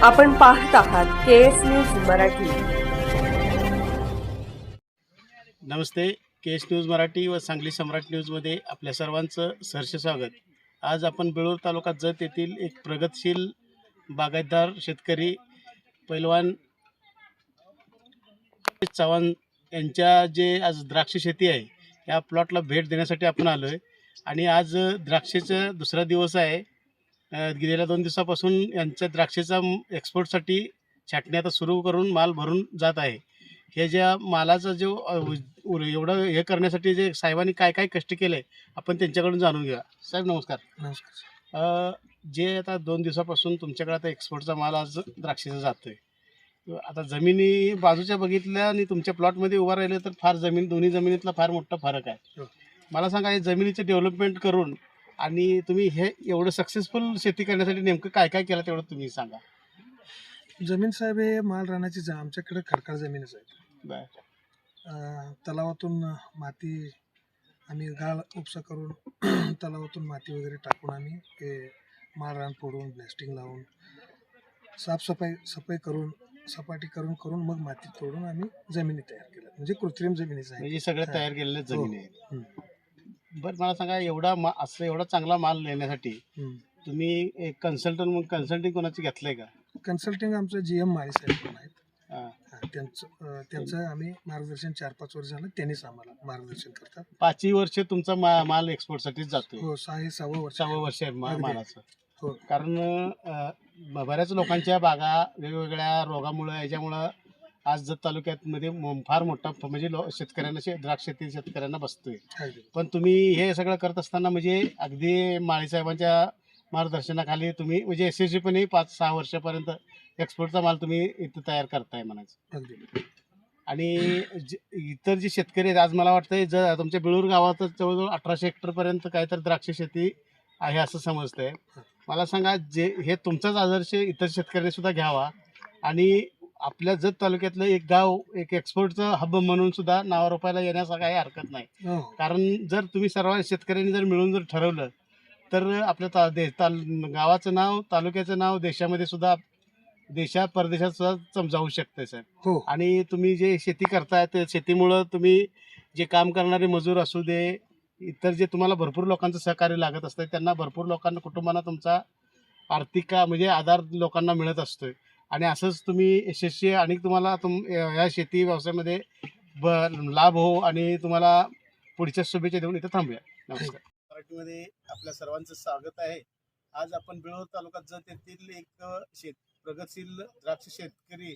आपण पाहत आहात केएस न्यूज मराठी। नमस्ते, केएस न्यूज मराठी व सांगली सम्राट न्यूजमध्ये आपल्या सर्वांचं सहर्ष स्वागत। आज आपण बेळूर तालुका जत येथील एक प्रगतशील बागायतदार शेतकरी पैलवान चव्हाण यांच्या जे आज द्राक्ष शेती आहे या प्लॉटला भेट देण्यासाठी आपण आलो आहे आणि आज द्राक्षेचा दुसरा दिवस आहे। गेल्या 2 दिवसापासून यांच्या द्राक्षेचा एक्सपोर्टसाठी छाटणी आता सुरू करून माल भरून जात आहे। हे ज्या मालाचा जो एवढं हे करण्यासाठी जे साहेबांनी काय काय कष्ट केले आपण त्यांच्याकडून जाणून घेऊया। साहेब नमस्कार। नमस्कार। जे आता 2 दिवसापासून तुमच्याकडे आता एक्सपोर्टचा माल आज द्राक्षेचा जातोय, आता जमिनी बाजूच्या बघितल्या आणि तुमच्या प्लॉटमध्ये उभा राहिले तर फार दोन्ही जमिनीतला फार मोठा फरक आहे। मला सांगा, हे जमिनीचे डेव्हलपमेंट करून आणि तुम्ही हे एवढं सक्सेसफुल शेती करण्यासाठी नेमकं काय काय केलं तेवढं तुम्ही सांगा। जमीन साहेब हे माल रानाची आमच्याकडे खडकाळ जमीनच आहे। तलावातून माती आम्ही गाळ उपसा करून तलावातून माती वगैरे टाकून आम्ही ते माल रान फोडून ब्लॅस्टिंग लावून सफाई करून सपाटी करून मग माती तोडून आम्ही जमिनी तयार केल्या, म्हणजे कृत्रिम जमिनीच आहे, म्हणजे सगळ्या तयार केलेल्या जमिनी आहेत। बरं मला सांगा, एवढा चांगला माल नेण्यासाठी तुम्ही एक कन्सल्टिंग कोणाची घेतलंय का? कन्सल्टिंग आमचं GM माळी साहेब पण आहेत। त्यांचं आम्ही मार्गदर्शन 4-5 वर्ष झालं, त्यांनीच आम्हाला मार्गदर्शन करतात। 5 वर्ष तुमचा माल एक्सपोर्टसाठीच जातो? हो, 6-6 वर्ष आहे मालाचं। हो, कारण बऱ्याच लोकांच्या बागा वेगवेगळ्या रोगामुळे याच्यामुळं आज जत तालुक्यामध्ये फार मोठा म्हणजे शेतकऱ्यांना द्राक्ष शेती शेतकऱ्यांना बसतोय। पण तुम्ही हे सगळं करत असताना म्हणजे अगदी माळी साहेबांच्या मार्गदर्शनाखाली तुम्ही म्हणजे यशस्वीपणे 5-6 वर्षापर्यंत एक्सपोर्टचा माल तुम्ही इथं तयार करताय म्हणायचं। आणि इतर जे शेतकरी आहेत, आज मला वाटतं तुमच्या बेळूर गावात जवळजवळ 1800 हेक्टरपर्यंत काहीतरी द्राक्ष शेती आहे असं समजतंय। मला सांगा, हे तुमचाच आदर्श इतर शेतकऱ्यांनी सुद्धा घ्यावा आणि आपल्या जत तालुक्यातलं एक गाव एक एक्सपोर्टचं हब म्हणून सुद्धा नावारूपाला येण्यास काही हरकत नाही। कारण जर तुम्ही सर्व शेतकऱ्यांनी जर मिळून जर ठरवलं तर आपल्या गावाचं नाव, तालुक्याचं नाव देशामध्ये सुद्धा परदेशात सुद्धा जाऊ शकते सर। आणि तुम्ही जे शेती करताय ते शेतीमुळं तुम्ही जे काम करणारे मजूर असू दे, इतर जे तुम्हाला भरपूर लोकांचं सहकार्य लागत असतं, त्यांना भरपूर लोकांना कुटुंबांना तुमचा आर्थिक म्हणजे आधार लोकांना मिळत असतोय आणि असंच तुम्ही यशस्वी आणि तुम्हाला या शेती व्यवसायामध्ये लाभ हो आणि तुम्हाला पुढच्या शुभेच्छा देऊन इथं थांबूया। नमस्कार। मराठीमध्ये आपल्या सर्वांचं स्वागत आहे। आज आपण बेळूर तालुका जत येथील एक प्रगतशील द्राक्ष शेतकरी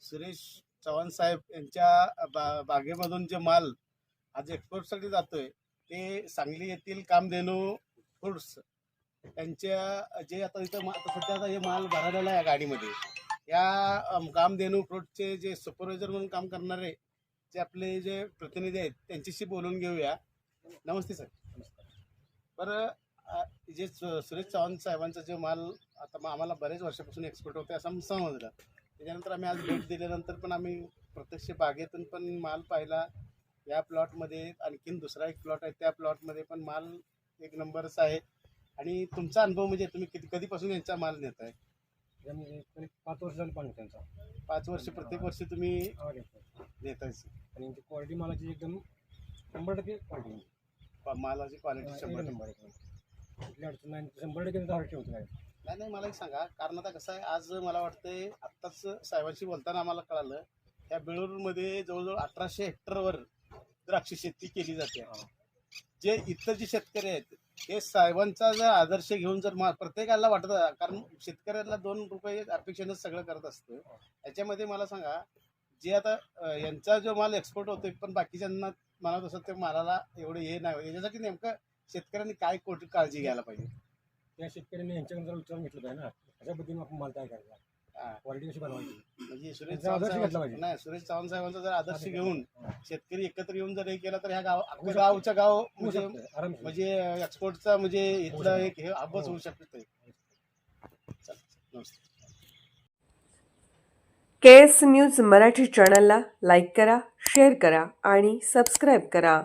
सुरेश चव्हाण साहेब यांच्या बागेमधून जे माल आज एक्सपोर्टसाठी जातोय ते सांगली येथील कामधेनू फ्रूट्स त्यांच्या जे आता इथं सध्या आता हे माल भरलेला आहे गाडीमध्ये, या कामधेनू फ्रूटचे जे सुपरवायझर म्हणून काम करणारे जे आपले जे प्रतिनिधी आहेत त्यांच्याशी बोलून घेऊया। नमस्ते सर। बरं, जे सुरेश चव्हाण साहेबांचा जे माल आता आम्हाला बरेच वर्षापासून एक्सपोर्ट होते असं समजलं, त्याच्यानंतर आम्ही आज भेट दिल्यानंतर पण आम्ही प्रत्यक्ष बागेतून पण माल पाहिला। या प्लॉटमध्ये आणखीन दुसरा एक प्लॉट आहे, त्या प्लॉटमध्ये पण माल एक नंबरच आहे। आणि तुमचा अनुभव म्हणजे तुम्ही कधीपासून यांचा माल नेत आहे? 5 वर्ष झाली पाणी त्यांचा। 5 वर्ष प्रत्येक वर्षी तुम्ही नेत आहे आणि क्वालिटी मालाची एकदम 100% क्वालिटी, मालाची क्वालिटी 100 नंबर कुठली अडचण नाही, 100% त्यांचा ठेवतो नाही। मला एक सांगा, कारण आता कसं आहे, आज मला वाटतंय आत्ताच साहेबांशी बोलताना आम्हाला कळालं त्या बेळूरमध्ये जवळजवळ 1800 हेक्टरवर द्राक्ष शेती केली जाते। जे इतर जे शेतकरी आहेत हे साहेबांचा जर आदर्श घेऊन जर प्रत्येकाला वाटत, कारण शेतकऱ्याला 2 रुपये अपेक्षेनंच सगळं करत असतं, याच्यामध्ये मला सांगा जे आता यांचा जो माल एक्सपोर्ट होतोय पण बाकीच्यांना मला तसं ते मालाला एवढं हे नाही, याच्यासाठी नेमकं शेतकऱ्यांनी काय काळजी घ्यायला पाहिजे? त्या शेतकऱ्यांनी यांच्याकडे जर विचारून घेतलं पाहिजे ना, अशा पद्धतीने आपण माल तयार करायचा, क्वालिटी कशी बनवायची, म्हणजे सुरेश चव्हाण साहेबांचा जर आदर्श घेऊन शेतकरी एकत्र येऊन जर हे केलं तर ह्या गावचं गाव म्हणजे एक्सपोर्टचा म्हणजे इथलं एक हे हबच होऊ शकते। केएस न्यूज मराठी चॅनलला लाईक करा, शेअर करा आणि सबस्क्राईब करा।